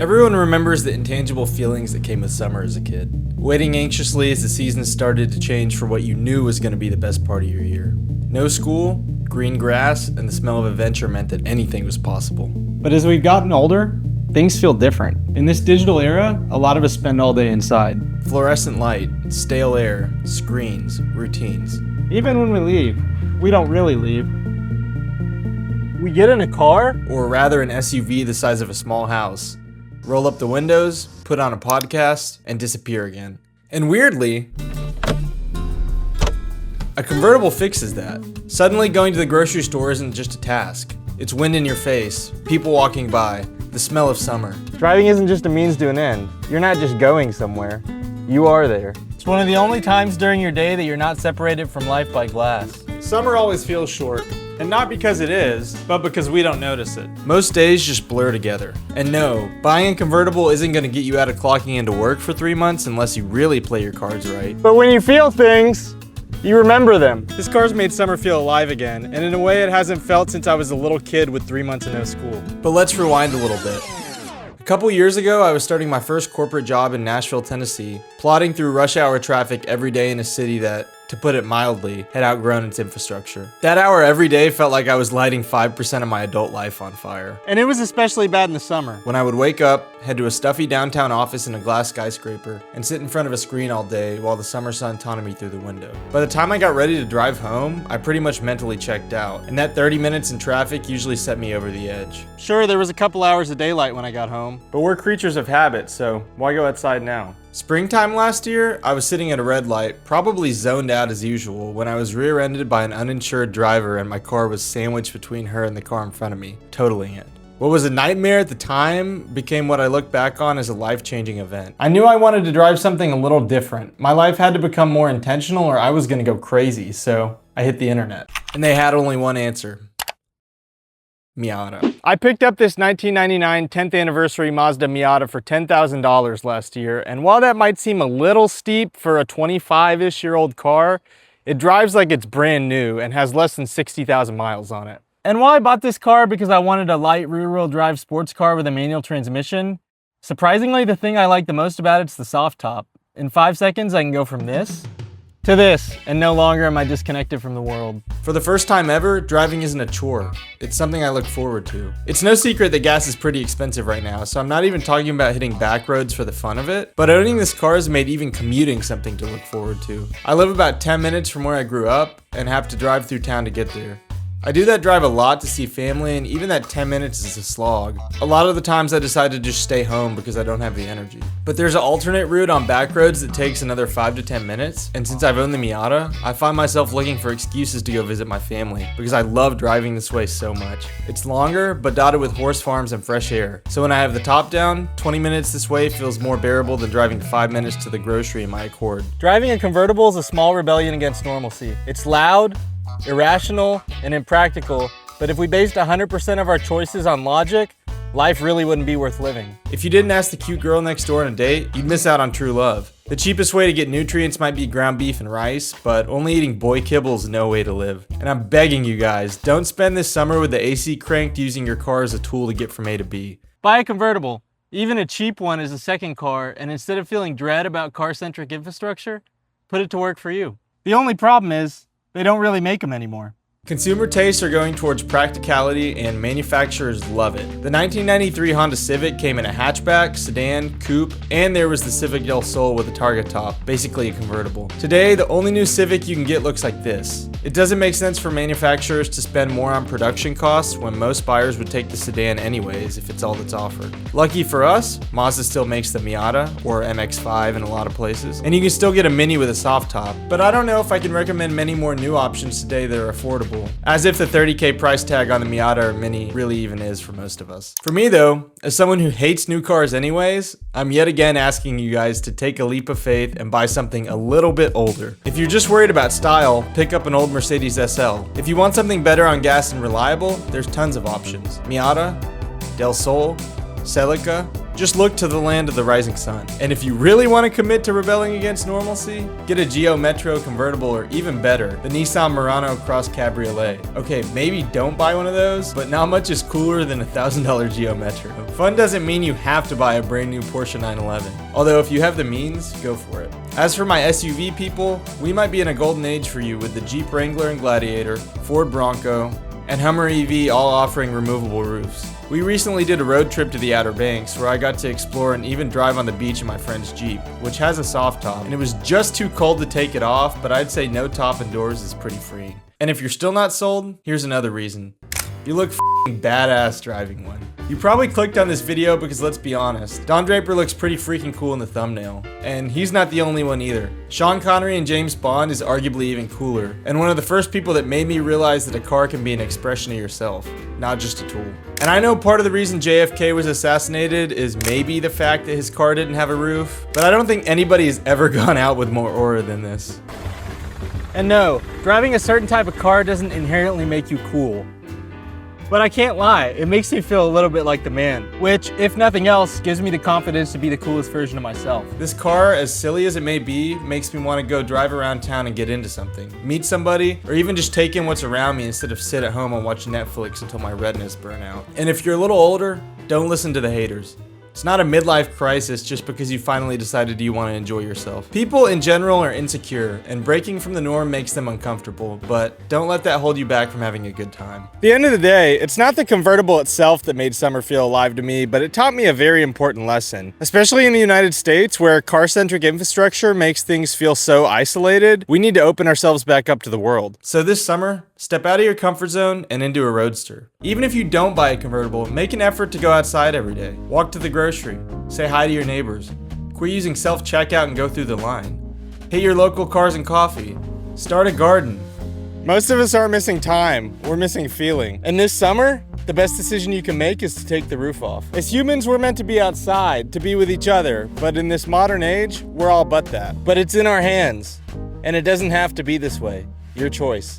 Everyone remembers the intangible feelings that came with summer as a kid. Waiting anxiously as the season started to change for what you knew was going to be the best part of your year. No school, green grass, and the smell of adventure meant that anything was possible. But as we've gotten older, things feel different. In this digital era, a lot of us spend all day inside. Fluorescent light, stale air, screens, routines. Even when we leave, we don't really leave. We get in a car, Or rather an SUV the size of a small house. Roll up the windows, put on a podcast, and disappear again. And weirdly, a convertible fixes that. Suddenly going to the grocery store isn't just a task. It's wind in your face, people walking by, the smell of summer. Driving isn't just a means to an end. You're not just going somewhere. You are there. It's one of the only times during your day that you're not separated from life by glass. summer always feels short. And not because it is, but because we don't notice it. Most days just blur together. And no, buying a convertible isn't going to get you out of clocking into work for 3 months unless you really play your cards right. But when you feel things, you remember them. This car's made summer feel alive again, and in a way it hasn't felt since I was a little kid with 3 months of no school. But let's rewind a little bit. A couple years ago, I was starting my first corporate job in Nashville, Tennessee, plodding through rush hour traffic every day in a city that, to put it mildly, had outgrown its infrastructure. That hour every day felt like I was lighting 5% of my adult life on fire. And it was especially bad in the summer. When I would wake up, head to a stuffy downtown office in a glass skyscraper, and sit in front of a screen all day while the summer sun taunted me through the window. By the time I got ready to drive home, I pretty much mentally checked out, and that 30 minutes in traffic usually set me over the edge. Sure, there was a couple hours of daylight when I got home, but we're creatures of habit, so why go outside now? Springtime last year, I was sitting at a red light, probably zoned out as usual, when I was rear-ended by an uninsured driver and my car was sandwiched between her and the car in front of me, totaling it. What was a nightmare at the time became what I look back on as a life-changing event. I knew I wanted to drive something a little different. My life had to become more intentional or I was gonna go crazy, so I hit the internet. And they had only one answer. Miata. I picked up this 1999 10th anniversary Mazda Miata for $10,000 last year, and while that might seem a little steep for a 25-ish-year-old car, it drives like it's brand new and has less than 60,000 miles on it. And while I bought this car because I wanted a light rear-wheel drive sports car with a manual transmission, surprisingly the thing I like the most about it's the soft top. In 5 seconds I can go from this to this, and no longer am I disconnected from the world. For the first time ever, driving isn't a chore. It's something I look forward to. It's no secret that gas is pretty expensive right now, so I'm not even talking about hitting back roads for the fun of it, but owning this car has made even commuting something to look forward to. I live about 10 minutes from where I grew up and have to drive through town to get there. I do that drive a lot to see family, and even that 10 minutes is a slog. A lot of the times I decide to just stay home because I don't have the energy. But there's an alternate route on back roads that takes another 5 to 10 minutes, and since I've owned the Miata, I find myself looking for excuses to go visit my family because I love driving this way so much. It's longer, but dotted with horse farms and fresh air. So when I have the top down, 20 minutes this way feels more bearable than driving 5 minutes to the grocery in my Accord. Driving a convertible is a small rebellion against normalcy. It's loud, irrational, and impractical, but if we based 100% of our choices on logic, life really wouldn't be worth living. If you didn't ask the cute girl next door on a date, you'd miss out on true love. The cheapest way to get nutrients might be ground beef and rice, but only eating boy kibble is no way to live. And I'm begging you guys, don't spend this summer with the AC cranked using your car as a tool to get from A to B. Buy a convertible. Even a cheap one is a second car, and instead of feeling dread about car-centric infrastructure, put it to work for you. The only problem is, they don't really make them anymore. Consumer tastes are going towards practicality and manufacturers love it. The 1993 Honda Civic came in a hatchback, sedan, coupe, and there was the Civic Del Sol with a target top, basically a convertible. Today, the only new Civic you can get looks like this. It doesn't make sense for manufacturers to spend more on production costs when most buyers would take the sedan anyways if it's all that's offered. Lucky for us, Mazda still makes the Miata, or MX-5 in a lot of places, and you can still get a Mini with a soft top, but I don't know if I can recommend many more new options today that are affordable. As if the $30K price tag on the Miata or Mini really even is for most of us. For me though, as someone who hates new cars anyways, I'm yet again asking you guys to take a leap of faith and buy something a little bit older. If you're just worried about style, pick up an old Mercedes SL. If you want something better on gas and reliable, there's tons of options. Miata, Del Sol, Celica, Just look to the land of the rising sun. And if you really want to commit to rebelling against normalcy, get a Geo Metro convertible, or even better, the Nissan Murano Cross Cabriolet. Okay, maybe don't buy one of those, but not much is cooler than a $1,000 Geo Metro. Fun doesn't mean you have to buy a brand new Porsche 911. Although if you have the means, go for it. As for my SUV people, we might be in a golden age for you with the Jeep Wrangler and Gladiator, Ford Bronco, and Hummer EV all offering removable roofs. We recently did a road trip to the Outer Banks where I got to explore and even drive on the beach in my friend's Jeep, which has a soft top, and it was just too cold to take it off, but I'd say no top indoors is pretty freeing. And if you're still not sold, here's another reason. You look f***ing badass driving one. You probably clicked on this video because, let's be honest, Don Draper looks pretty freaking cool in the thumbnail. And he's not the only one either. Sean Connery in James Bond is arguably even cooler, and one of the first people that made me realize that a car can be an expression of yourself, not just a tool. And I know part of the reason JFK was assassinated is maybe the fact that his car didn't have a roof, but I don't think anybody has ever gone out with more aura than this. And no, driving a certain type of car doesn't inherently make you cool. But I can't lie, it makes me feel a little bit like the man, which, if nothing else, gives me the confidence to be the coolest version of myself. This car, as silly as it may be, makes me want to go drive around town and get into something, meet somebody, or even just take in what's around me instead of sit at home and watch Netflix until my retinas burn out. And if you're a little older, don't listen to the haters. It's not a midlife crisis just because you finally decided you want to enjoy yourself. People in general are insecure, and breaking from the norm makes them uncomfortable, but don't let that hold you back from having a good time. At the end of the day, it's not the convertible itself that made summer feel alive to me, but it taught me a very important lesson. Especially in the United States, where car-centric infrastructure makes things feel so isolated, we need to open ourselves back up to the world. So this summer, step out of your comfort zone and into a roadster. Even if you don't buy a convertible, make an effort to go outside every day. Walk to the grocery. Say hi to your neighbors. Quit using self-checkout and go through the line. Hit your local Cars and Coffee. Start a garden. Most of us aren't missing time, we're missing feeling. And this summer, the best decision you can make is to take the roof off. As humans, we're meant to be outside, to be with each other, but in this modern age, we're all but that. But it's in our hands, and it doesn't have to be this way. Your choice.